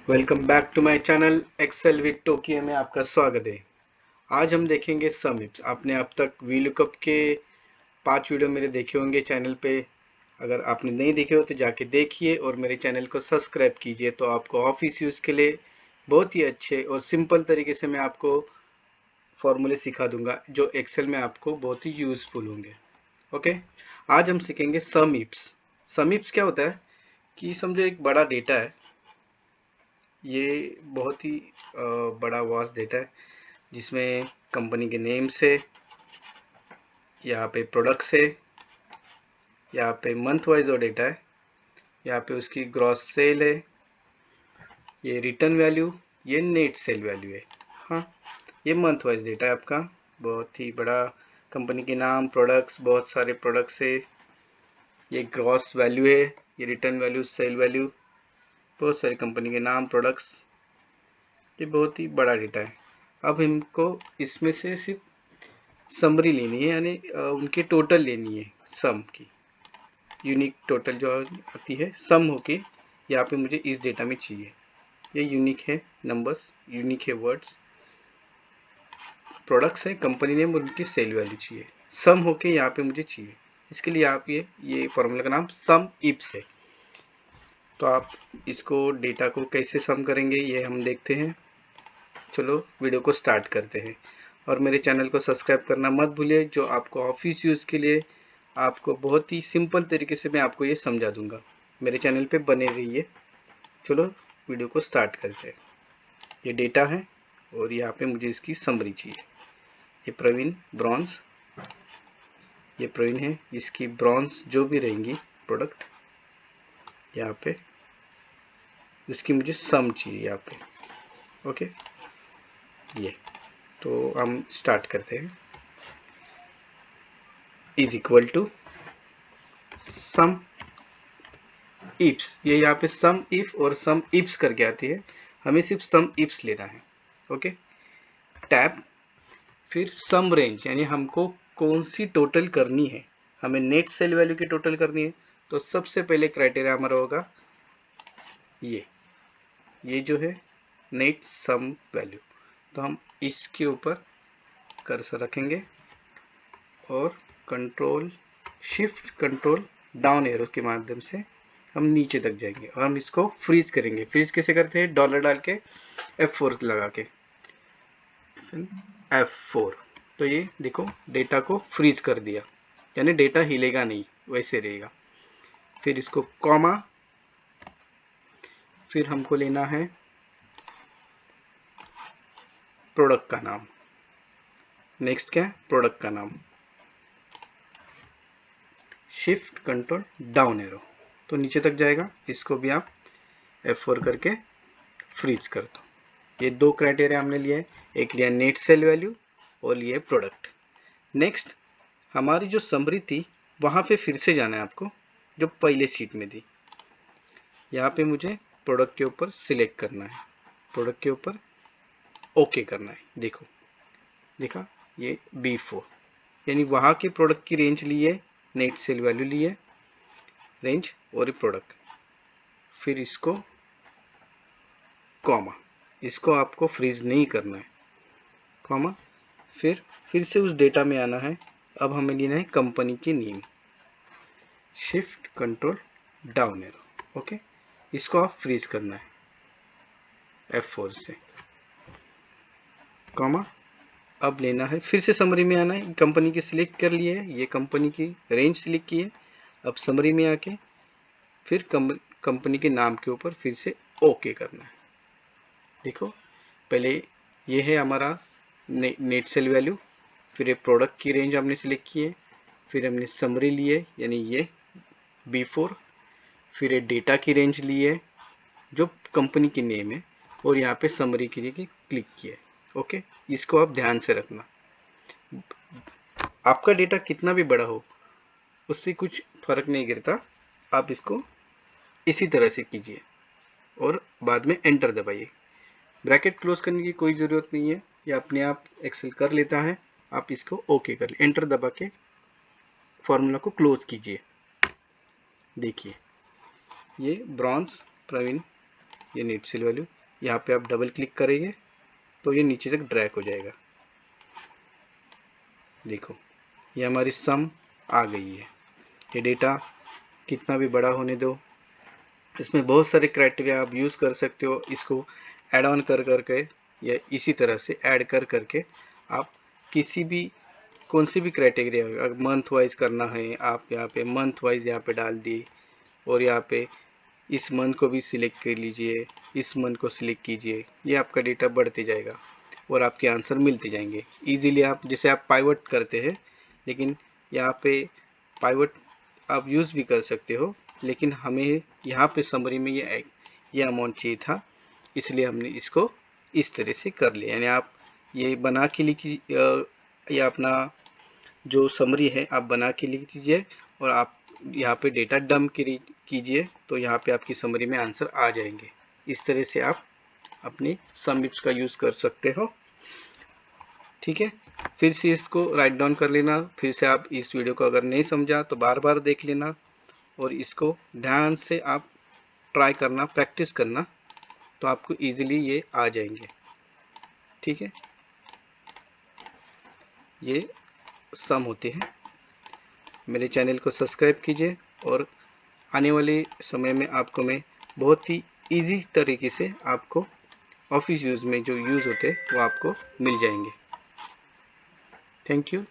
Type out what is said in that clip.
Welcome back to my channel Excel with Tokyo में आपका स्वागत है। आज हम देखेंगे सम इफ्स। आपने अब तक वीलुकअप के 5 वीडियो मेरे देखे होंगे चैनल पे। अगर आपने नहीं देखे हो तो जाके देखिए और मेरे चैनल को सब्सक्राइब कीजिए, तो आपको ऑफिस यूज़ के लिए बहुत ही अच्छे और सिंपल तरीके से मैं आपको फॉर्मूले सिखा दूंगा जो एक्सेल में आपको बहुत ही यूज़फुल होंगे। ओके, आज हम सीखेंगे सम इफ्स। सम इफ्स क्या होता है कि समझो एक बड़ा डेटा है। ये बहुत ही बड़ा वास्ट डेटा है जिसमें कंपनी के नेम से, यहाँ पे प्रोडक्ट्स है, यहाँ पे मंथ वाइज और डेटा है, यहाँ पे उसकी ग्रॉस सेल है, ये रिटर्न वैल्यू, ये नेट सेल वैल्यू है। हाँ, ये मंथ वाइज डेटा है आपका। बहुत ही बड़ा कंपनी के नाम, प्रोडक्ट्स, बहुत सारे प्रोडक्ट्स है। ये ग्रॉस वैल्यू है, ये रिटर्न वैल्यू, सेल वैल्यू, बहुत सारी कंपनी के नाम, प्रोडक्ट्स। ये बहुत ही बड़ा डेटा है। अब हमको इसमें से सिर्फ समरी लेनी है, यानी उनके टोटल लेनी है, सम की यूनिक टोटल जो आती है सम होके यहाँ पे मुझे इस डेटा में चाहिए। ये यूनिक है नंबर्स, यूनिक है वर्ड्स, प्रोडक्ट्स है, कंपनी नेम, उनकी सेल वैल्यू चाहिए। सम होके यहाँ पे मुझे चाहिए। इसके लिए आप ये फॉर्मूला का नाम सम इफ्स है। तो आप इसको डेटा को कैसे सम करेंगे ये हम देखते हैं। चलो वीडियो को स्टार्ट करते हैं और मेरे चैनल को सब्सक्राइब करना मत भूलिए, जो आपको ऑफिस यूज़ के लिए आपको बहुत ही सिंपल तरीके से मैं आपको ये समझा दूंगा। मेरे चैनल पे बने रहिए। चलो वीडियो को स्टार्ट करते हैं। ये डेटा है और यहाँ पे मुझे इसकी समरी चाहिए। ये प्रवीण ब्रॉन्ज, ये प्रवीण है, इसकी ब्रॉन्ज जो भी रहेंगी प्रोडक्ट यहाँ पे, उसकी मुझे सम चाहिए यहाँ पे। ओके, ये तो हम स्टार्ट करते हैं। Is equal to sum ifs, ये यहाँ पे सम इफ और सम इफ्स करके आती है, हमें सिर्फ सम इफ्स लेना है। ओके, टैब, फिर सम रेंज, यानी हमको कौन सी टोटल करनी है। हमें नेट सेल वैल्यू की टोटल करनी है, तो सबसे पहले क्राइटेरिया हमारा होगा ये जो है नेट सम वैल्यू। तो हम इसके ऊपर कर्सर रखेंगे और control shift control down arrow के माध्यम से हम नीचे तक जाएंगे और हम इसको फ्रीज करेंगे। फ्रीज कैसे करते हैं? डॉलर डाल के F4 लगा के, F4। तो ये देखो डेटा को फ्रीज कर दिया, यानी डेटा हिलेगा नहीं, वैसे रहेगा। फिर इसको कॉमा, फिर हमको लेना है प्रोडक्ट का नाम। नेक्स्ट क्या है? प्रोडक्ट का नाम, शिफ्ट कंट्रोल डाउन एरो, तो नीचे तक जाएगा। इसको भी आप F4 करके फ्रीज कर दो। ये दो क्राइटेरिया हमने लिए, एक लिया नेट सेल वैल्यू और लिए प्रोडक्ट। नेक्स्ट हमारी जो समरी थी वहाँ पे फिर से जाना है आपको, जो पहले शीट में थी। यहाँ पे मुझे प्रोडक्ट के ऊपर सिलेक्ट करना है, प्रोडक्ट के ऊपर ओके करना है। देखो देखा, ये B4, यानी वहाँ के प्रोडक्ट की रेंज ली है, नेट सेल वैल्यू ली है, रेंज और प्रोडक्ट। फिर इसको कॉमा, इसको आपको फ्रीज नहीं करना है, कॉमा। फिर से उस डेटा में आना है। अब हमें लेना है कंपनी की name, shift control down arrow. Okay, इसको आप फ्रीज करना है F4 से, कॉमा। अब लेना है, फिर से समरी में आना है। कंपनी की सिलेक्ट कर लिए है, ये कंपनी की रेंज सिलेक्ट की है। अब समरी में आके फिर कंपनी के नाम के ऊपर फिर से ओके करना है। देखो पहले ये है हमारा नेट सेल वैल्यू, फिर ये प्रोडक्ट की रेंज हमने सिलेक्ट की है, फिर हमने समरी ली है यानी ये B4, फिर ये डेटा की रेंज ली है जो कंपनी की नेम है, और यहाँ पे समरी के लिए क्लिक किया है। ओके, इसको आप ध्यान से रखना। आपका डेटा कितना भी बड़ा हो उससे कुछ फर्क नहीं गिरता, आप इसको इसी तरह से कीजिए और बाद में एंटर दबाइए। ब्रैकेट क्लोज करने की कोई ज़रूरत नहीं है, ये अपने आप एक्सेल कर लेता है। आप इसको ओके कर ले, एंटर दबा के फॉर्मूला को क्लोज कीजिए। देखिए ये ब्रॉन्ज प्रवीण, ये नेट सेल वैल्यू, यहाँ पे आप डबल क्लिक करेंगे तो ये नीचे तक ड्रैग हो जाएगा। देखो ये हमारी सम आ गई है। ये डेटा कितना भी बड़ा होने दो, इसमें बहुत सारे क्राइटेरिया आप यूज़ कर सकते हो। इसको ऐड ऑन कर करके या इसी तरह से ऐड कर करके आप किसी भी कौन सी भी क्राइटेरिया, अगर मंथ वाइज करना है आप यहाँ पे मंथ वाइज यहाँ पे डाल दिए, और यहाँ पे इस मंथ को भी सिलेक्ट कर लीजिए, इस मंथ को सिलेक्ट कीजिए। ये आपका डेटा बढ़ते जाएगा और आपके आंसर मिलते जाएंगे इजीली। आप जैसे आप पाइवट करते हैं, लेकिन यहाँ पे पाइवट आप यूज़ भी कर सकते हो, लेकिन हमें यहाँ पे समरी में ये अमाउंट चाहिए था, इसलिए हमने इसको इस तरह से कर लिया। यानी आप ये बना के लिखिए, या अपना जो समरी है आप बना के लिख दीजिए और आप यहाँ पे डेटा डंप कीजिए, तो यहाँ पे आपकी समरी में आंसर आ जाएंगे। इस तरह से आप अपनी समिट्स का यूज़ कर सकते हो। ठीक है, फिर से इसको राइट डाउन कर लेना। फिर से आप इस वीडियो को अगर नहीं समझा तो बार बार देख लेना और इसको ध्यान से आप ट्राई करना, प्रैक्टिस करना, तो आपको इजीली ये आ जाएंगे। ठीक है, ये सम होते हैं। मेरे चैनल को सब्सक्राइब कीजिए और आने वाले समय में आपको मैं बहुत ही इजी तरीके से आपको ऑफिस यूज़ में जो यूज़ होते हैं वो आपको मिल जाएंगे। Thank you.